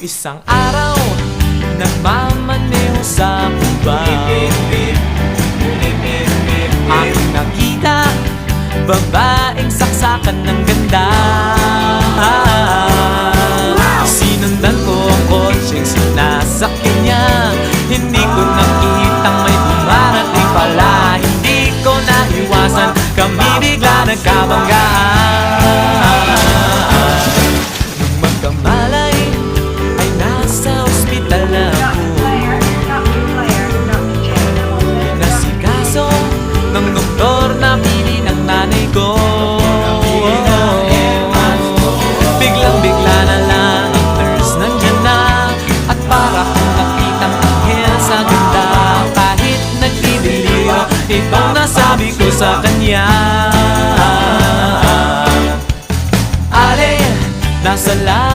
Isang araw, nagmamaneho sa kuba, aking nakita, babaeng saksakan ng ganda. Sinundan ko ang kotseng sinasakyan niya, hindi ko nakitang may dumarating pala. Hindi ko naiwasan, kami bigla nagkabanggaan. Nung magkamalay ay nasa ospital na ako, inasikaso ng doktor na pili ng nanay ko. Biglang-bigla na lang ang nurse nandyan na, at para kong nakitang anghel sa ganda. Kahit nagdidelirio, itong nasabi ko sa kanya. Ale, nasa